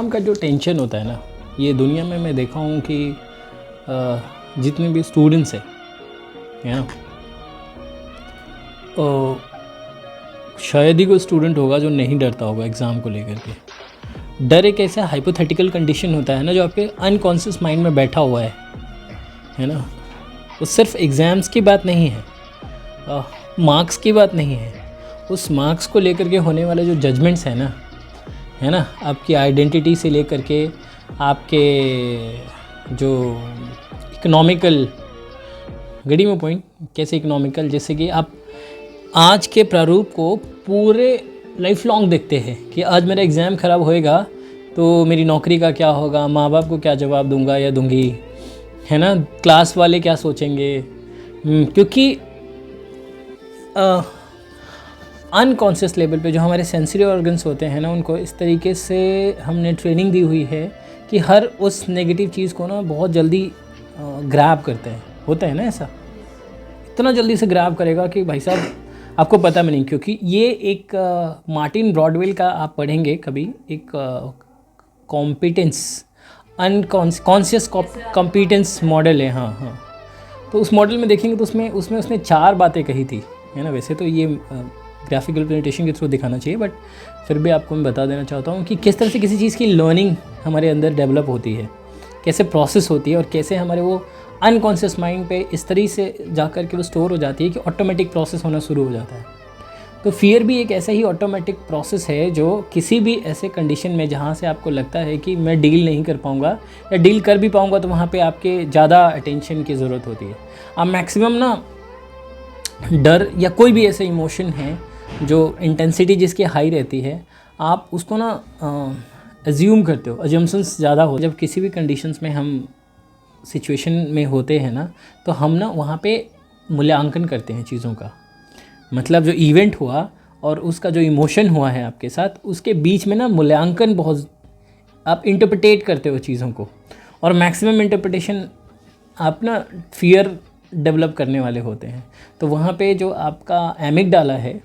Exam का जो tension होता है ना, ये दुनिया में मैं देखा हूँ कि जितने भी स्टूडेंट्स हैं, है ना, शायद ही कोई स्टूडेंट होगा जो नहीं डरता होगा एग्ज़ाम को लेकर के। डर एक ऐसा हाइपोथेटिकल कंडीशन होता है ना, जो आपके अनकॉन्शियस माइंड में बैठा हुआ है ना। वो सिर्फ एग्ज़ाम्स की बात नहीं है, मार्क्स की बात नहीं है। उस मार्क्स को लेकर के होने वाले जो जजमेंट्स हैं ना, है ना, आपकी आइडेंटिटी से लेकर के आपके जो इकोनॉमिकल, गड़ी में पॉइंट कैसे इकोनॉमिकल, जैसे कि आप आज के प्रारूप को पूरे लाइफ लॉन्ग देखते हैं कि आज मेरा एग्ज़ाम ख़राब होएगा तो मेरी नौकरी का क्या होगा, माँ बाप को क्या जवाब दूंगा या दूंगी, है ना, क्लास वाले क्या सोचेंगे। क्योंकि अनकॉन्शियस लेवल पे जो हमारे सेंसरी ऑर्गन्स होते हैं ना, उनको इस तरीके से हमने ट्रेनिंग दी हुई है कि हर उस नेगेटिव चीज़ को ना बहुत जल्दी ग्रैब करते हैं। होता है ना ऐसा, इतना जल्दी से ग्रैब करेगा कि भाई साहब आपको पता भी नहीं। क्योंकि ये एक मार्टिन ब्रॉडवेल का आप पढ़ेंगे कभी, एक कॉम्पिटेंस अनकॉन्शियस कॉम्पिटेंस मॉडल है। हाँ, तो उस मॉडल में देखेंगे तो उसमें उसने 4 बातें कही थी, है ना। वैसे तो ये ग्राफिकल प्रेजेंटेशन के थ्रू दिखाना चाहिए, बट फिर भी आपको मैं बता देना चाहता हूँ कि किस तरह से किसी चीज़ की लर्निंग हमारे अंदर डेवलप होती है, कैसे प्रोसेस होती है, और कैसे हमारे वो अनकॉन्शियस माइंड पे इस तरीके से जा कर के वो स्टोर हो जाती है कि ऑटोमेटिक प्रोसेस होना शुरू हो जाता है। तो फियर भी एक ऐसा ही ऑटोमेटिक प्रोसेस है जो किसी भी ऐसे कंडीशन में जहाँ से आपको लगता है कि मैं डील नहीं कर पाऊँगा, या डील कर भी पाऊँगा तो वहाँ पे आपके ज़्यादा अटेंशन की ज़रूरत होती है। आप मैक्सिमम ना डर या कोई भी ऐसे इमोशन है जो इंटेंसिटी जिसकी हाई रहती है, आप उसको ना अज्यूम करते हो, अजम्पशंस ज़्यादा हो। जब किसी भी कंडीशंस में हम सिचुएशन में होते हैं ना, तो हम ना वहाँ पे मूल्यांकन करते हैं चीज़ों का। मतलब जो इवेंट हुआ और उसका जो इमोशन हुआ है आपके साथ, उसके बीच में ना मूल्यांकन बहुत, आप इंटरप्रिटेट करते हो चीज़ों को, और मैक्सिमम इंटरप्रिटेशन आप ना फियर डेवलप करने वाले होते हैं। तो वहाँ पे जो आपका एमिगडाला है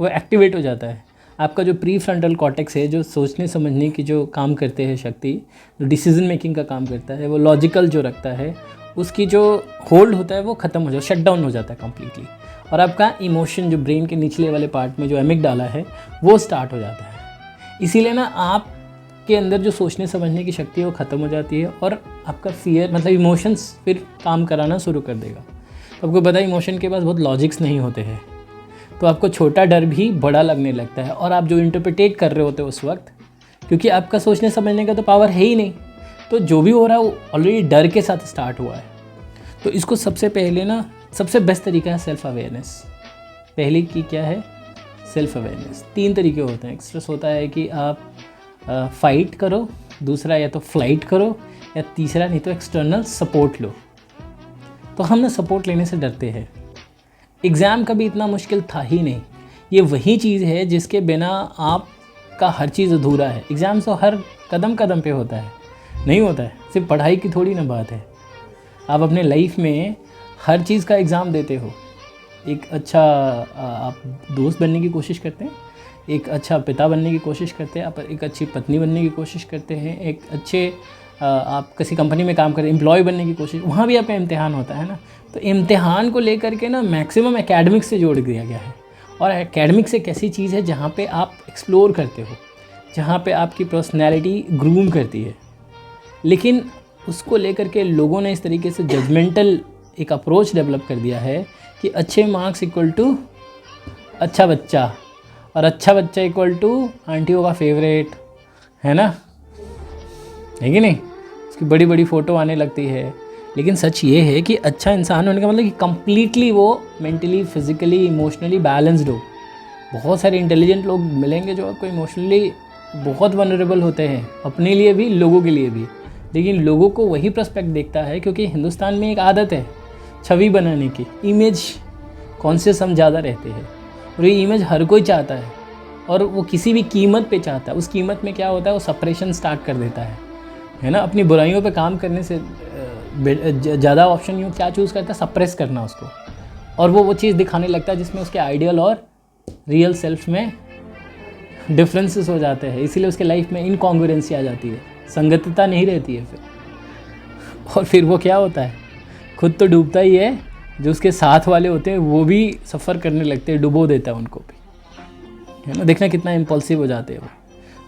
वो एक्टिवेट हो जाता है। आपका जो प्री फ्रंटल कॉर्टेक्स है, जो सोचने समझने की जो काम करते हैं शक्ति, जो डिसीजन मेकिंग का काम करता है, वो लॉजिकल जो रखता है, उसकी जो होल्ड होता है वो ख़त्म हो जाता है, शट डाउन हो जाता है कम्प्लीटली। और आपका इमोशन जो ब्रेन के निचले वाले पार्ट में जो एमिगडाला है वो स्टार्ट हो जाता है। इसीलिए ना आपके अंदर जो सोचने समझने की शक्ति है वो ख़त्म हो जाती है, और आपका फियर मतलब इमोशंस फिर काम कराना शुरू कर देगा। तो आपको पता है इमोशन के पास बहुत लॉजिक्स नहीं होते हैं, तो आपको छोटा डर भी बड़ा लगने लगता है। और आप जो इंटरप्रिटेट कर रहे होते हो उस वक्त, क्योंकि आपका सोचने समझने का तो पावर है ही नहीं, तो जो भी हो रहा है वो ऑलरेडी डर के साथ स्टार्ट हुआ है। तो इसको सबसे पहले ना, सबसे बेस्ट तरीका है सेल्फ अवेयरनेस। पहले की क्या है? Self awareness. 3 तरीके होते हैं। एक्सप्रेस होता है कि आप फाइट करो, दूसरा या तो फ्लाइट करो, या तीसरा नहीं तो एक्सटर्नल सपोर्ट लो। तो हम ना सपोर्ट लेने से डरते हैं। एग्ज़ाम कभी इतना मुश्किल था ही नहीं। ये वही चीज़ है जिसके बिना आपका हर चीज़ अधूरा है। एग्ज़ाम तो हर कदम कदम पे होता है, नहीं होता है, सिर्फ पढ़ाई की थोड़ी ना बात है। आप अपने लाइफ में हर चीज़ का एग्ज़ाम देते हो। एक अच्छा आप दोस्त बनने की कोशिश करते हैं, एक अच्छा पिता बनने की कोशिश करते हैं, आप एक अच्छी पत्नी बनने की कोशिश करते हैं, एक अच्छे आप किसी कंपनी में काम करें, एम्प्लॉय बनने की कोशिश, वहाँ भी आपका इम्तिहान होता है ना। तो इम्तिहान को लेकर के ना मैक्सिमम एकेडमिक्स से जोड़ दिया गया है। और एकेडमिक्स एक ऐसी चीज़ है जहाँ पे आप एक्सप्लोर करते हो, जहाँ पे आपकी पर्सनैलिटी ग्रूम करती है। लेकिन उसको लेकर के लोगों ने इस तरीके से जजमेंटल एक अप्रोच डेवलप कर दिया है कि अच्छे मार्क्स इक्वल टू अच्छा बच्चा, और अच्छा बच्चा इक्वल टू आंटियों का फेवरेट, है ना, है कि नहीं। उसकी बड़ी बड़ी फ़ोटो आने लगती है। लेकिन सच ये है कि अच्छा इंसान होने का मतलब कि कम्प्लीटली वो मेंटली, फिज़िकली, इमोशनली बैलेंस्ड हो। बहुत सारे इंटेलिजेंट लोग मिलेंगे जो आपको इमोशनली बहुत वनरेबल होते हैं, अपने लिए भी, लोगों के लिए भी। लेकिन लोगों को वही पर्सपेक्ट देखता है, क्योंकि हिंदुस्तान में एक आदत है छवि बनाने की, इमेज कॉन्शियस हम ज़्यादा रहते हैं, और ये इमेज हर कोई चाहता है, और वो किसी भी कीमत पे चाहता है। उस कीमत में क्या होता है, वो सप्रेशन स्टार्ट कर देता है ना। अपनी बुराइयों पे काम करने से ज़्यादा ऑप्शन यूँ क्या चूज़ करता है, सप्रेस करना उसको, और वो चीज़ दिखाने लगता है जिसमें उसके आइडियल और रियल सेल्फ में डिफरेंसेस हो जाते हैं, इसीलिए उसके लाइफ में इनकॉन्ग्रुएंसी आ जाती है, संगतता नहीं रहती है फिर। और फिर वो क्या होता है, खुद तो डूबता ही है, जो उसके साथ वाले होते हैं वो भी सफ़र करने लगते हैं, डुबो देता है उनको भी, है ना। देखना कितना इम्पल्सिव हो जाते हैं वो।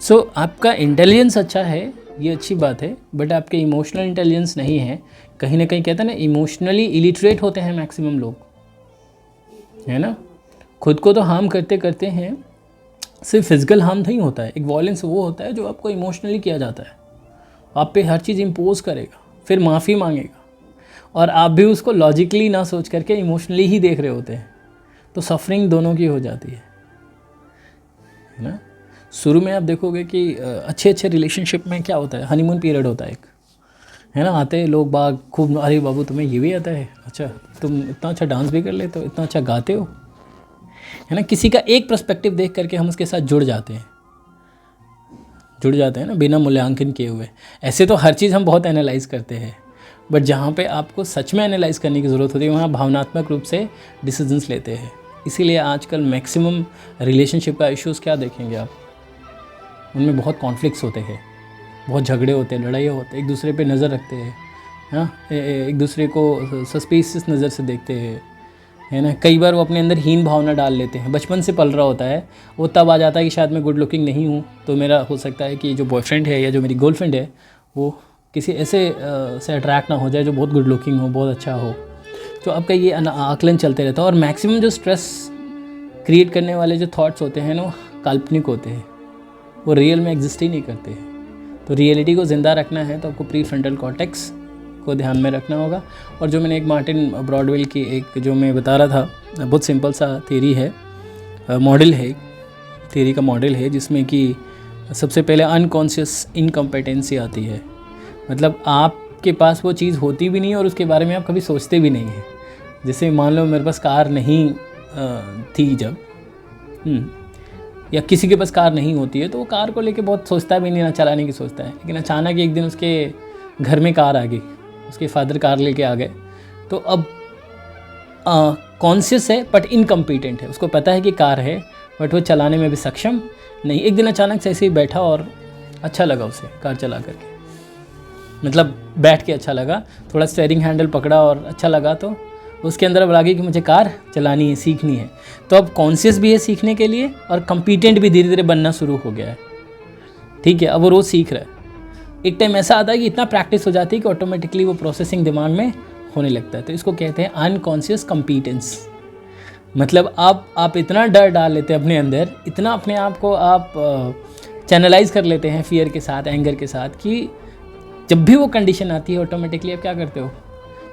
सो आपका इंटेलिजेंस अच्छा है, ये अच्छी बात है, बट आपके इमोशनल इंटेलिजेंस नहीं है। कहीं ना कहीं कहते हैं ना, इमोशनली इलिटरेट होते हैं मैक्सिमम लोग, है ना। खुद को तो हार्म करते करते हैं, सिर्फ फिजिकल हार्म नहीं होता है, एक वॉयलेंस वो होता है जो आपको इमोशनली किया जाता है, आप पे हर चीज़ इम्पोज करेगा, फिर माफ़ी मांगेगा, और आप भी उसको लॉजिकली ना सोच करके इमोशनली ही देख रहे होते हैं, तो सफरिंग दोनों की हो जाती है ना। शुरू में आप देखोगे कि अच्छे रिलेशनशिप में क्या होता है, हनीमून पीरियड होता है एक, है ना। आते हैं लोग बाग खूब, अरे बाबू तुम्हें ये भी आता है, अच्छा तुम इतना अच्छा डांस भी कर लेते हो, इतना अच्छा गाते हो, है ना। किसी का एक पर्सपेक्टिव देख करके हम उसके साथ जुड़ जाते हैं ना, बिना मूल्यांकन किए हुए। ऐसे तो हर चीज़ हम बहुत एनालाइज करते हैं, बट जहाँ पे आपको सच में एनालाइज करने की ज़रूरत होती है वहाँ भावनात्मक रूप से डिसीजंस लेते हैं। इसीलिए आजकल मैक्सिमम रिलेशनशिप का इश्यूज़ क्या देखेंगे आप, उनमें बहुत कॉन्फ्लिक्ट्स होते हैं, बहुत झगड़े होते हैं, लड़ाइयाँ होते हैं, एक दूसरे पे नज़र रखते हैं, हाँ, एक दूसरे को सस्पिशियस नज़र से देखते हैं, है ना। कई बार वो अपने अंदर हीन भावना डाल लेते हैं, बचपन से पल रहा होता है, वो तब आ जाता है कि शायद मैं गुड लुकिंग नहीं हूँ, तो मेरा हो सकता है कि जो बॉयफ्रेंड है या जो मेरी गर्लफ्रेंड है वो किसी ऐसे से अट्रैक्ट ना हो जाए जो बहुत गुड लुकिंग हो, बहुत अच्छा हो। तो आपका ये आकलन चलते रहता है, और मैक्सिमम जो स्ट्रेस क्रिएट करने वाले जो थॉट्स होते हैं ना, वो काल्पनिक होते हैं, वो रियल में एग्जिस्ट ही नहीं करते हैं। तो रियलिटी को ज़िंदा रखना है तो आपको प्री फ्रंटल कॉर्टेक्स को ध्यान में रखना होगा। और जो मैंने एक मार्टिन ब्रॉडवेल की एक जो मैं बता रहा था, बहुत सिंपल सा थ्योरी है, मॉडल है, थ्योरी का मॉडल है, जिसमें कि सबसे पहले अनकॉन्शियस इनकम्पिटेंसी आती है। मतलब आपके पास वो चीज़ होती भी नहीं और उसके बारे में आप कभी सोचते भी नहीं हैं। जैसे मान लो मेरे पास कार नहीं थी जब, या किसी के पास कार नहीं होती है तो वो कार को लेके बहुत सोचता भी नहीं, ना चलाने की सोचता है। लेकिन अचानक एक दिन उसके घर में कार आ गई, उसके फादर कार लेके आ गए, तो अब कॉन्शियस है बट इनकम्पिटेंट है, उसको पता है कि कार है बट वो चलाने में भी सक्षम नहीं। एक दिन अचानक से ऐसे ही बैठा और अच्छा लगा उसे कार चला करके, मतलब बैठ के अच्छा लगा, थोड़ा स्टीयरिंग हैंडल पकड़ा और अच्छा लगा, तो उसके अंदर अब लगी कि मुझे कार चलानी है, सीखनी है। तो अब कॉन्शियस भी है सीखने के लिए और कम्पिटेंट भी धीरे धीरे बनना शुरू हो गया है, ठीक है। अब वो रोज़ सीख रहा है। एक टाइम ऐसा आता है कि इतना प्रैक्टिस हो जाती है कि ऑटोमेटिकली वो प्रोसेसिंग दिमाग में होने लगता है। तो इसको कहते हैं अनकॉन्शियस कम्पिटेंस। मतलब आप इतना डर डाल लेते हैं अपने अंदर, इतना अपने आप को आप चैनलाइज कर लेते हैं फियर के साथ, एंगर के साथ, कि जब भी वो कंडीशन आती है ऑटोमेटिकली आप क्या करते हो,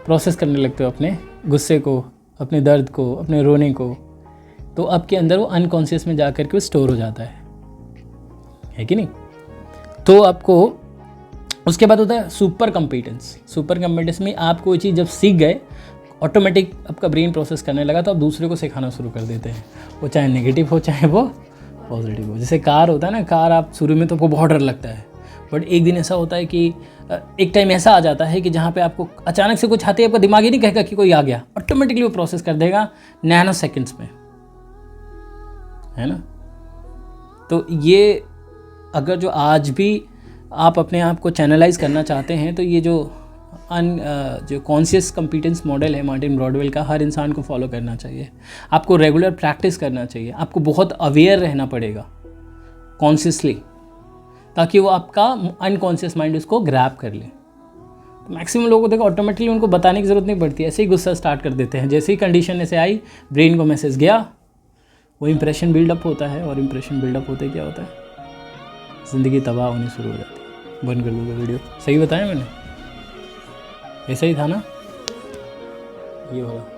प्रोसेस करने लगते हो अपने गुस्से को, अपने दर्द को, अपने रोने को। तो आपके अंदर वो अनकॉन्शियस में जा कर के स्टोर हो जाता है कि नहीं। तो आपको उसके बाद होता है सुपर कम्पिटेंस। सुपर कम्पिटेंस में आप कोई चीज़ जब सीख गए, ऑटोमेटिक आपका ब्रेन प्रोसेस करने लगा, तो आप दूसरे को सिखाना शुरू कर देते हैं, वो चाहे नेगेटिव हो चाहे वो पॉजिटिव हो। जैसे कार होता है ना, कार आप शुरू में तो आपको बहुत डर लगता है, बट एक दिन ऐसा होता है कि एक टाइम ऐसा आ जाता है कि जहाँ पे आपको अचानक से कुछ आते ही आपका दिमाग ही नहीं कहेगा कि कोई आ गया, ऑटोमेटिकली वो प्रोसेस कर देगा नैनो सेकेंड्स में, है ना। तो ये अगर जो आज भी आप अपने आप को चैनलाइज करना चाहते हैं, तो ये जो कॉन्शियस कम्पिटेंस मॉडल है मार्टिन ब्रॉडवेल का, हर इंसान को फॉलो करना चाहिए। आपको रेगुलर प्रैक्टिस करना चाहिए, आपको बहुत अवेयर रहना पड़ेगा कॉन्शियसली, ताकि वो आपका अनकॉन्शियस माइंड उसको ग्रैब कर ले। तो मैक्सिमम लोगों को देखो ऑटोमेटिकली उनको बताने की ज़रूरत नहीं पड़ती, ऐसे ही गुस्सा स्टार्ट कर देते हैं। जैसे ही कंडीशन ऐसे आई, ब्रेन को मैसेज गया, वो इंप्रेशन बिल्डअप होता है, और इंप्रेशन बिल्डअप होते क्या होता है, ज़िंदगी तबाह होनी शुरू हो जाती है। बंद कर दूँगा वीडियो, सही बताया मैंने, ऐसा ही था ना, ये होगा।